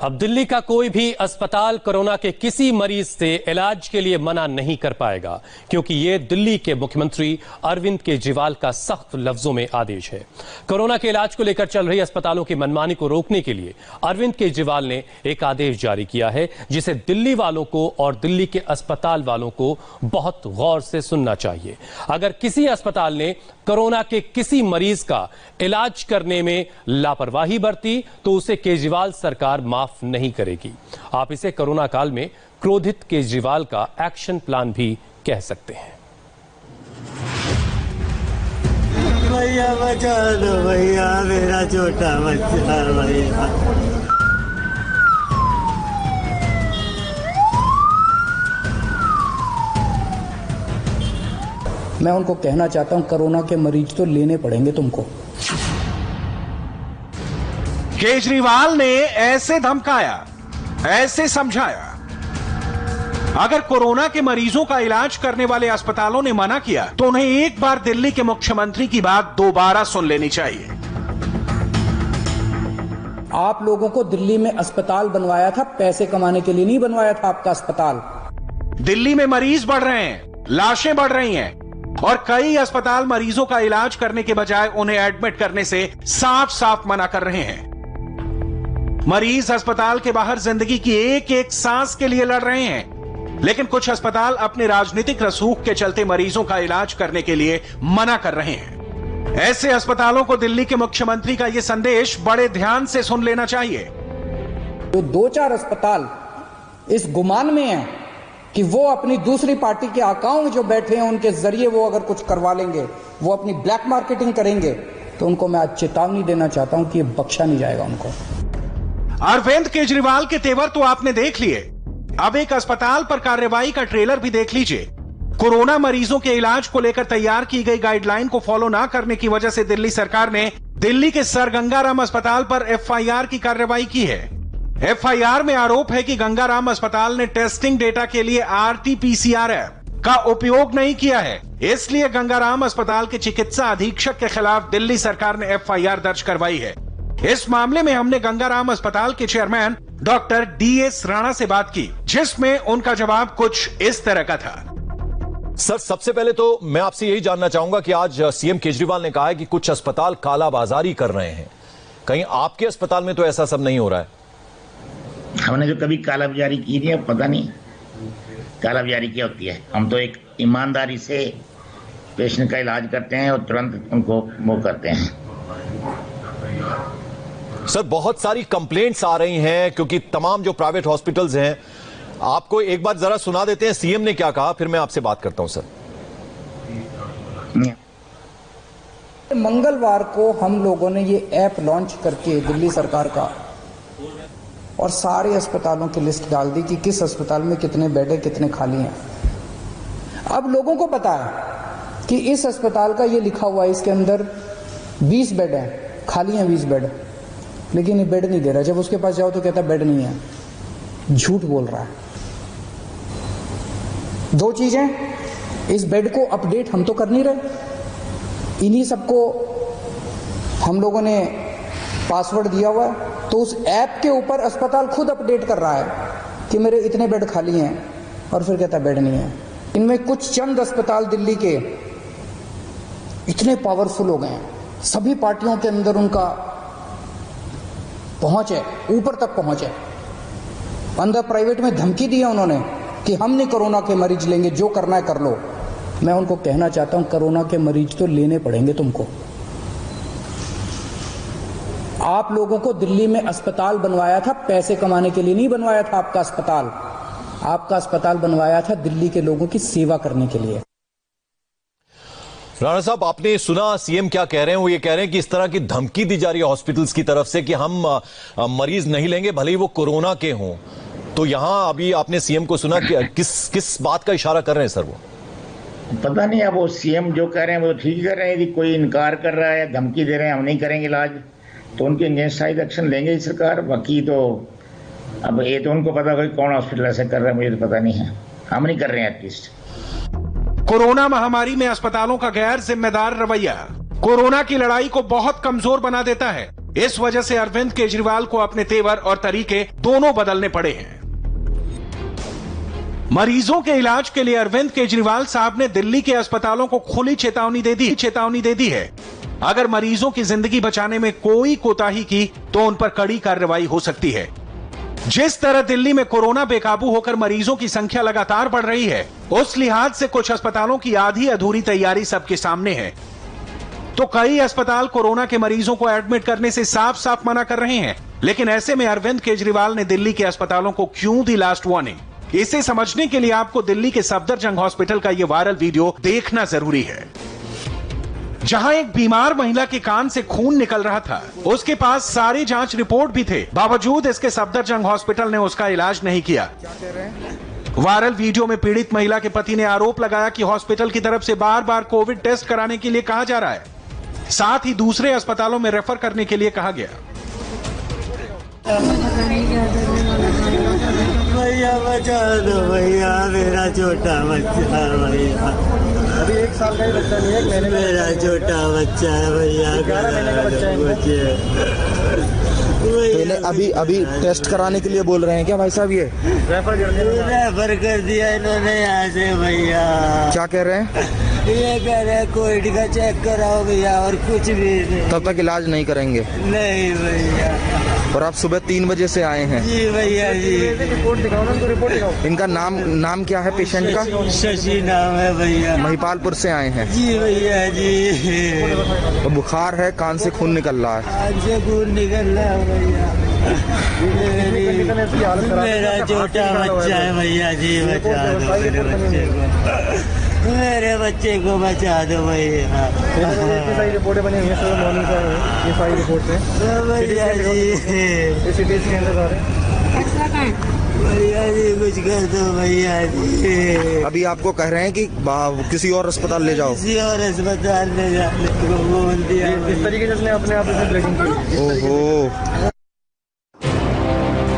अब दिल्ली का कोई भी अस्पताल कोरोना के किसी मरीज से इलाज के लिए मना नहीं कर पाएगा, क्योंकि ये दिल्ली के मुख्यमंत्री अरविंद केजरीवाल का सख्त लफ्जों में आदेश है। कोरोना के इलाज को लेकर चल रही अस्पतालों की मनमानी को रोकने के लिए अरविंद केजरीवाल ने एक आदेश जारी किया है, जिसे दिल्ली वालों को और दिल्ली के अस्पताल वालों को बहुत गौर से सुनना चाहिए। अगर किसी अस्पताल ने कोरोना के किसी मरीज का इलाज करने में लापरवाही बरती तो उसे केजरीवाल सरकार माफ नहीं करेगी। आप इसे कोरोना काल में क्रोधित केजरीवाल का एक्शन प्लान भी कह सकते हैं। भैया बचा दो भैया, मेरा छोटा बच्चा भैया। मैं उनको कहना चाहता हूं, कोरोना के मरीज तो लेने पड़ेंगे तुमको। केजरीवाल ने ऐसे धमकाया, ऐसे समझाया। अगर कोरोना के मरीजों का इलाज करने वाले अस्पतालों ने मना किया तो उन्हें एक बार दिल्ली के मुख्यमंत्री की बात दोबारा सुन लेनी चाहिए। आप लोगों को दिल्ली में अस्पताल बनवाया था, पैसे कमाने के लिए नहीं बनवाया था आपका अस्पताल। दिल्ली में मरीज बढ़ रहे हैं, लाशें बढ़ रही हैं और कई अस्पताल मरीजों का इलाज करने के बजाय उन्हें एडमिट करने से साफ साफ मना कर रहे हैं। मरीज अस्पताल के बाहर जिंदगी की एक एक सांस के लिए लड़ रहे हैं, लेकिन कुछ अस्पताल अपने राजनीतिक रसूख के चलते मरीजों का इलाज करने के लिए मना कर रहे हैं। ऐसे अस्पतालों को दिल्ली के मुख्यमंत्री का यह संदेश बड़े ध्यान से सुन लेना चाहिए। तो 2-4 अस्पताल इस गुमान में है कि वो अपनी दूसरी पार्टी के अकाउंट जो बैठे हैं उनके जरिए वो अगर कुछ करवा लेंगे, वो अपनी ब्लैक मार्केटिंग करेंगे, तो उनको मैं आज चेतावनी देना चाहता हूं कि ये बख्शा नहीं जाएगा उनको। अरविंद केजरीवाल के तेवर तो आपने देख लिए, अब एक अस्पताल पर कार्रवाई का ट्रेलर भी देख लीजिए। कोरोना मरीजों के इलाज को लेकर तैयार की गई गाइडलाइन को फॉलो ना करने की वजह से दिल्ली सरकार ने दिल्ली के सर गंगाराम अस्पताल पर एफआईआर की कार्रवाई की है। एफआईआर में आरोप है कि गंगाराम अस्पताल ने टेस्टिंग डेटा के लिए आरटी-पीसीआर ऐप का उपयोग नहीं किया है, इसलिए गंगाराम अस्पताल के चिकित्सा अधीक्षक के खिलाफ दिल्ली सरकार ने एफआईआर दर्ज करवाई है। इस मामले में हमने गंगाराम अस्पताल के चेयरमैन डॉक्टर डीएस राणा से बात की, जिसमें उनका जवाब कुछ इस तरह का था। सर, सबसे पहले तो मैं आपसे यही जानना चाहूंगा कि आज सीएम केजरीवाल ने कहा है कि कुछ अस्पताल कालाबाजारी कर रहे हैं। कहीं आपके अस्पताल में तो ऐसा सब नहीं हो रहा है? हमने जो कभी कालाबाजारी की नहीं है, पता नहीं कालाबाजारी क्या होती है। हम तो एक ईमानदारी से पेशेंट का इलाज करते हैं और तुरंत उनको वो करते हैं। सर, बहुत सारी कंप्लेंट्स आ रही हैं क्योंकि तमाम जो प्राइवेट हॉस्पिटल्स हैं, आपको एक बार जरा सुना देते हैं सीएम ने क्या कहा, फिर मैं आपसे बात करता हूं। सर, मंगलवार को हम लोगों ने ये ऐप लॉन्च करके दिल्ली सरकार का और सारे अस्पतालों की लिस्ट डाल दी कि किस अस्पताल में कितने बेड है, कितने खाली हैं। अब लोगों को पता है कि इस अस्पताल का ये लिखा हुआ है, इसके अंदर 20 बेड है, खाली हैं 20 बेड, लेकिन ये बेड नहीं दे रहा। जब उसके पास जाओ तो कहता बेड नहीं है, झूठ बोल रहा है। 2 चीजें, इस बेड को अपडेट हम तो कर नहीं रहे, इन्हीं सबको हम लोगों ने पासवर्ड दिया हुआ है, तो उस ऐप के ऊपर अस्पताल खुद अपडेट कर रहा है कि मेरे इतने बेड खाली हैं, और फिर कहता बेड नहीं है। इनमें कुछ चंद अस्पताल दिल्ली के इतने पावरफुल हो गए हैं, सभी पार्टियों के अंदर उनका पहुंच है, ऊपर तक पहुंच है। अंदर प्राइवेट में धमकी दी है उन्होंने कि हम नहीं कोरोना के मरीज लेंगे, जो करना है कर लो। मैं उनको कहना चाहता हूं, कोरोना के मरीज तो लेने पड़ेंगे तुमको। आप लोगों को दिल्ली में अस्पताल बनवाया था, पैसे कमाने के लिए नहीं बनवाया था आपका अस्पताल। आपका अस्पताल बनवाया था दिल्ली के लोगों की सेवा करने के लिए। राणा साहब, आपने सुना सीएम क्या कह रहे हैं? वो ये कह रहे हैं कि इस तरह की धमकी दी जा रही है हॉस्पिटल्स की तरफ से कि हम मरीज नहीं लेंगे भले ही वो कोरोना के हों। तो यहां अभी आपने सीएम को सुना कि किस बात का इशारा कर रहे हैं सर? वो पता नहीं, अब वो सीएम जो कह रहे हैं वो ठीक कर रहे हैं। यदि कोई इनकार कर रहा है, धमकी दे रहे हैं हम नहीं करेंगे इलाज, तो उनके अगेंस्ट शायद एक्शन लेंगे सरकार। बाकी तो अब ये तो उनको पता, कोई कौन हॉस्पिटल ऐसा कर रहा है मुझे तो पता नहीं है, हम नहीं कर रहे हैं एटलीस्ट। कोरोना महामारी में अस्पतालों का गैर जिम्मेदार रवैया कोरोना की लड़ाई को बहुत कमजोर बना देता है। इस वजह से अरविंद केजरीवाल को अपने तेवर और तरीके दोनों बदलने पड़े हैं। मरीजों के इलाज के लिए अरविंद केजरीवाल साहब ने दिल्ली के अस्पतालों को खुली चेतावनी दे दी है। अगर मरीजों की जिंदगी बचाने में कोई कोताही की तो उन पर कड़ी कार्रवाई हो सकती है। जिस तरह दिल्ली में कोरोना बेकाबू होकर मरीजों की संख्या लगातार बढ़ रही है, उस लिहाज से कुछ अस्पतालों की आधी अधूरी तैयारी सबके सामने है। तो कई अस्पताल कोरोना के मरीजों को एडमिट करने से साफ साफ मना कर रहे हैं। लेकिन ऐसे में अरविंद केजरीवाल ने दिल्ली के अस्पतालों को क्यों दी लास्ट वार्निंग, इसे समझने के लिए आपको दिल्ली के सफदरजंग हॉस्पिटल का यह वायरल वीडियो देखना जरूरी है, जहां एक बीमार महिला के कान से खून निकल रहा था। उसके पास सारी जांच रिपोर्ट भी थे, बावजूद इसके सफदरजंग हॉस्पिटल ने उसका इलाज नहीं किया। वायरल वीडियो में पीड़ित महिला के पति ने आरोप लगाया कि हॉस्पिटल की तरफ से बार बार कोविड टेस्ट कराने के लिए कहा जा रहा है, साथ ही दूसरे अस्पतालों में रेफर करने के लिए कहा गया। भैया बचा दो भैया, मेरा छोटा बच्चा भैया, अभी 1 साल का ही बच्चा नहीं है, मैंने मेरा छोटा बच्चा है भैया, 11 महीने का बच्चा है। अभी टेस्ट कराने के लिए बोल रहे हैं क्या भाई साहब? ये रेफर कर दिया इन्होंने यहाँ से भैया। क्या कह रहे हैं? ये कह रहे हैं कोविड का चेक कराओ भैया, और कुछ भी नहीं। तब तक इलाज नहीं करेंगे? नहीं भैया। और आप सुबह 3 बजे से आए हैं? जी भैया जी। रिपोर्ट दिखाओ ना, रिपोर्ट दिखाओ। इनका नाम क्या है पेशेंट का? शशि नाम है भैया। महिपालपुर से आए हैं? जी भैया जी। तो बुखार है, कान से खून निकल रहा है? कान से खून निकल रहा है भैया। मेरा छोटा बच्चा है भैया जी, बचा दो मेरे बच्चे को, मेरे बच्चे को बचा दो भैया। ये सारी रिपोर्टें बनी हुई हैं सर, मॉर्निंग से ये सारी रिपोर्ट है भैया जी। सिटी स्कैन लगा रहे हैं भैया जी, कुछ कर दो भैया जी। अभी आपको कह रहे हैं कि किसी और अस्पताल ले जाओ? किसी और अस्पताल ले जाने को बोल दिया। इस तरीके से उसने अपने आप से ब्रेकिंग की। ओहो।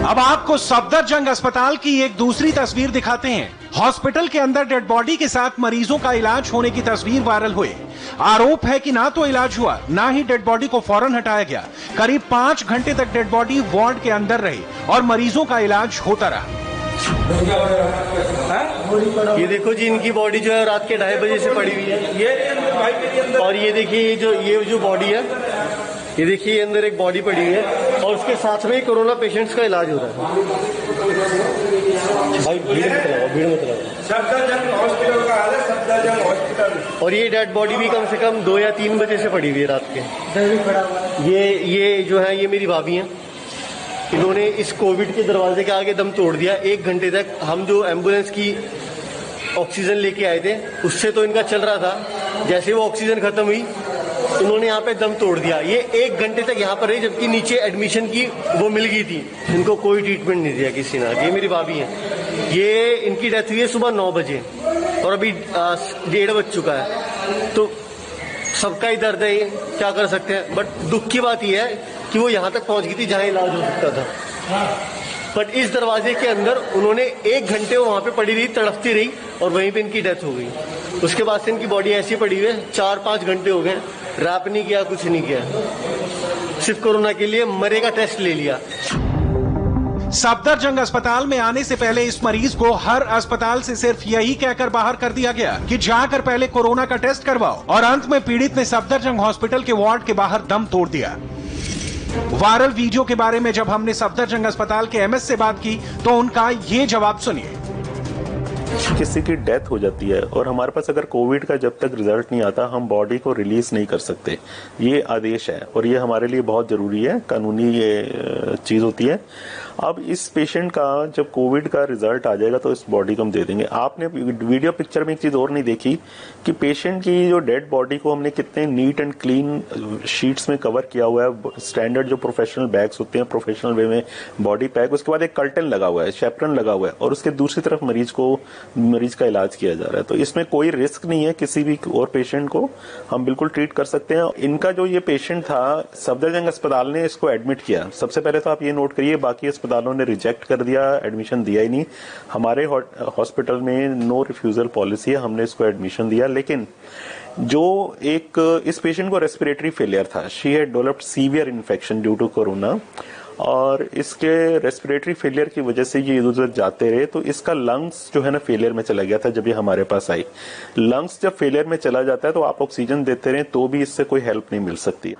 अब आपको सफदरजंग अस्पताल की एक दूसरी तस्वीर दिखाते हैं। हॉस्पिटल के अंदर डेड बॉडी के साथ मरीजों का इलाज होने की तस्वीर वायरल हुई। आरोप है कि ना तो इलाज हुआ, ना ही डेड बॉडी को फौरन हटाया गया। करीब 5 घंटे तक डेड बॉडी वार्ड के अंदर रही और मरीजों का इलाज होता रहा। ये देखो जी, इनकी बॉडी जो है रात के 2:30 बजे से पड़ी हुई है। और ये देखिए, ये जो बॉडी है, ये देखिए अंदर एक बॉडी पड़ी हुई है और उसके साथ में कोरोना पेशेंट्स का इलाज हो रहा है। भाई भीड़ मत लगाओ। सफदरजंग हॉस्पिटल का हाल है, सफदरजंग हॉस्पिटल। और ये डेड बॉडी भी कम से कम 2 या 3 बजे से पड़ी हुई है रात के। ये जो है, ये मेरी भाभी हैं। इन्होंने इस कोविड के दरवाजे के आगे दम तोड़ दिया। 1 घंटे तक हम जो एम्बुलेंस की ऑक्सीजन लेके आए थे, उससे तो इनका चल रहा था। जैसे वो ऑक्सीजन खत्म हुई, इन्होंने यहाँ पे दम तोड़ दिया। ये 1 घंटे तक यहाँ पर रही, जबकि नीचे एडमिशन की वो मिल गई थी। इनको कोई ट्रीटमेंट नहीं दिया किसी ने। ये मेरी भाभी है। ये इनकी डेथ हुई है सुबह 9 बजे और अभी 1:30 बज चुका है। तो सबका ही दर्द है, क्या कर सकते हैं। बट दुख की बात यह है कि वो यहाँ तक पहुँच गई थी जहाँ इलाज हो सकता था। बट इस दरवाजे के अंदर उन्होंने 1 घंटे वहां पे पड़ी रही, तड़पती रही और वहीं पे इनकी डेथ हो गई। उसके बाद से इनकी बॉडी ऐसी पड़ी हुई है। 4-5 घंटे हो गए, रैप नहीं किया, कुछ नहीं किया, सिर्फ कोरोना के लिए मरे का टेस्ट ले लिया। सफदरजंग अस्पताल में आने से पहले इस मरीज को हर अस्पताल से सिर्फ यही कहकर बाहर कर दिया गया कि जाकर पहले कोरोना का टेस्ट करवाओ, और अंत में पीड़ित ने सफदरजंग हॉस्पिटल के वार्ड के बाहर दम तोड़ दिया। वायरल वीडियो के बारे में जब हमने सफदरजंग अस्पताल के एमएस से बात की तो उनका ये जवाब सुनिए। किसी की डेथ हो जाती है और हमारे पास अगर कोविड का जब तक रिजल्ट नहीं आता, हम बॉडी को रिलीज नहीं कर सकते। ये आदेश है और ये हमारे लिए बहुत जरूरी है, कानूनी ये चीज होती है। अब इस पेशेंट का जब कोविड का रिजल्ट आ जाएगा तो इस बॉडी को हम दे देंगे। आपने वीडियो पिक्चर में एक चीज और नहीं देखी कि पेशेंट की जो डेड बॉडी को हमने कितने नीट एंड क्लीन शीट्स में कवर किया हुआ है। स्टैंडर्ड जो प्रोफेशनल बैग्स होते हैं, प्रोफेशनल वे में बॉडी पैक, उसके बाद एक कर्टन लगा हुआ है, शेपरन लगा हुआ है, और उसके दूसरी तरफ मरीज का इलाज किया जा रहा है। तो इसमें कोई रिस्क नहीं है, किसी भी और पेशेंट को हम बिल्कुल ट्रीट कर सकते हैं। इनका जो ये पेशेंट था, सफदरजंग अस्पताल ने इसको एडमिट किया। सबसे पहले तो आप ये नोट करिए, बाकी अस्पतालों ने रिजेक्ट कर दिया, एडमिशन दिया ही नहीं। हमारे हॉस्पिटल में नो रिफ्यूजल पॉलिसी है, हमने इसको एडमिशन दिया। लेकिन जो एक इस पेशेंट को रेस्पिरेटरी फेलियर था, she had developed severe infection due to corona, और इसके रेस्पिरेटरी फेलियर की वजह से ये इधर उधर जाते रहे, तो इसका लंग्स जो है ना फेलियर में चला गया था जब ये हमारे पास आई। लंग्स जब फेलियर में चला जाता है तो आप ऑक्सीजन देते रहे तो भी इससे कोई हेल्प नहीं मिल सकती।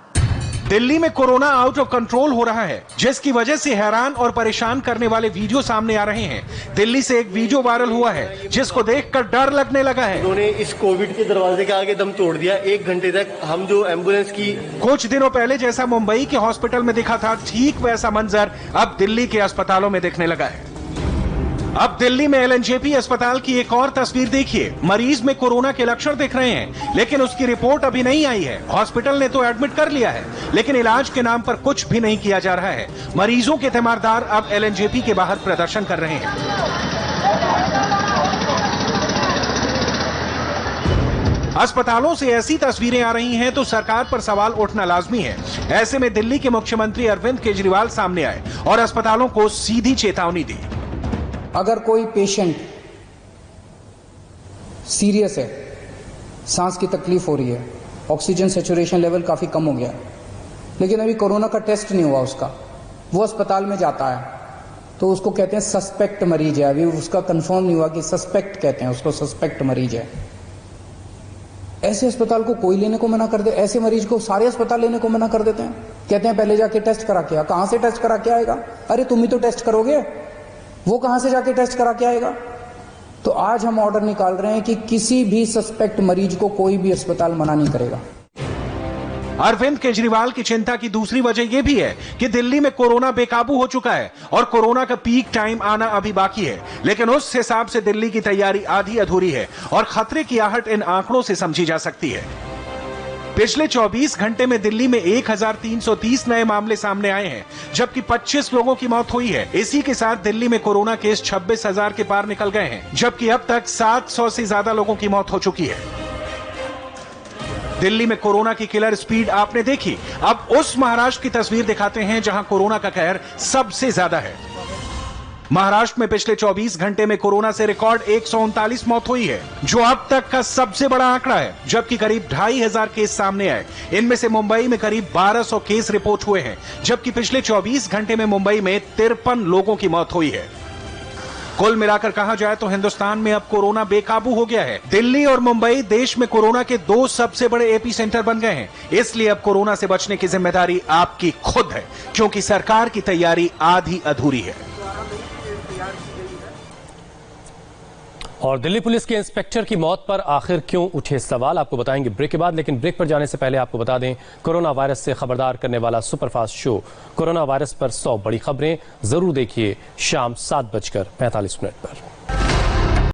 दिल्ली में कोरोना आउट ऑफ कंट्रोल हो रहा है, जिसकी वजह से हैरान और परेशान करने वाले वीडियो सामने आ रहे हैं। दिल्ली से एक वीडियो वायरल हुआ है जिसको देखकर डर लगने लगा है। उन्होंने इस कोविड के दरवाजे के आगे दम तोड़ दिया। 1 घंटे तक हम जो एम्बुलेंस की, कुछ दिनों पहले जैसा मुंबई के हॉस्पिटल में दिखा था, ठीक वैसा मंजर अब दिल्ली के अस्पतालों में दिखने लगा है। अब दिल्ली में एलएनजेपी अस्पताल की एक और तस्वीर देखिए। मरीज में कोरोना के लक्षण दिख रहे हैं, लेकिन उसकी रिपोर्ट अभी नहीं आई है। हॉस्पिटल ने तो एडमिट कर लिया है, लेकिन इलाज के नाम पर कुछ भी नहीं किया जा रहा है। मरीजों के तीमारदार अब एलएनजेपी के बाहर प्रदर्शन कर रहे हैं। अस्पतालों से ऐसी तस्वीरें आ रही हैं तो सरकार पर सवाल उठना लाजमी है। ऐसे में दिल्ली के मुख्यमंत्री अरविंद केजरीवाल सामने आए और अस्पतालों को सीधी चेतावनी दी। अगर कोई पेशेंट सीरियस है, सांस की तकलीफ हो रही है, ऑक्सीजन सैचुरेशन लेवल काफी कम हो गया है, लेकिन अभी कोरोना का टेस्ट नहीं हुआ उसका, वो अस्पताल में जाता है तो उसको कहते हैं सस्पेक्ट मरीज है। अभी उसका कंफर्म नहीं हुआ कि सस्पेक्ट कहते हैं उसको, सस्पेक्ट मरीज है। ऐसे अस्पताल को कोई लेने को मना कर दे, ऐसे मरीज को सारे अस्पताल लेने को मना कर देते हैं। कहते हैं पहले जाके टेस्ट करा के आ। कहां से टेस्ट करा के आएगा? अरे तुम ही तो टेस्ट करोगे, वो कहां से जाके टेस्ट करा के आएगा? तो आज हम ऑर्डर निकाल रहे हैं कि किसी भी सस्पेक्ट मरीज को कोई भी अस्पताल मना नहीं करेगा। अरविंद केजरीवाल की चिंता की दूसरी वजह यह भी है कि दिल्ली में कोरोना बेकाबू हो चुका है और कोरोना का पीक टाइम आना अभी बाकी है, लेकिन उस हिसाब से दिल्ली की तैयारी आधी अधूरी है और खतरे की आहट इन आंकड़ों से समझी जा सकती है। पिछले 24 घंटे में दिल्ली में 1330 नए मामले सामने आए हैं, जबकि 25 लोगों की मौत हुई है। इसी के साथ दिल्ली में कोरोना केस 26,000 के पार निकल गए हैं, जबकि अब तक 700 से ज्यादा लोगों की मौत हो चुकी है। दिल्ली में कोरोना की किलर स्पीड आपने देखी। अब उस महाराष्ट्र की तस्वीर दिखाते हैं जहां कोरोना का कहर सबसे ज्यादा है। महाराष्ट्र में पिछले 24 घंटे में कोरोना से रिकॉर्ड 139 मौत हुई है, जो अब तक का सबसे बड़ा आंकड़ा है, जबकि करीब 2500 केस सामने आए। इनमें से मुंबई में करीब 1200 केस रिपोर्ट हुए हैं, जबकि पिछले 24 घंटे में मुंबई में 53 लोगों की मौत हुई है। कुल मिलाकर कहा जाए तो हिंदुस्तान में अब कोरोना बेकाबू हो गया है। दिल्ली और मुंबई देश में कोरोना के 2 सबसे बड़े एपी सेंटर बन गए हैं। इसलिए अब कोरोना से बचने की जिम्मेदारी आपकी खुद है, क्योंकि सरकार की तैयारी आधी अधूरी है। और दिल्ली पुलिस के इंस्पेक्टर की मौत पर आखिर क्यों उठे सवाल, आपको बताएंगे ब्रेक के बाद। लेकिन ब्रेक पर जाने से पहले आपको बता दें, कोरोना वायरस से खबरदार करने वाला सुपरफास्ट शो कोरोना वायरस पर 100 बड़ी खबरें जरूर देखिए शाम 7:45 पर।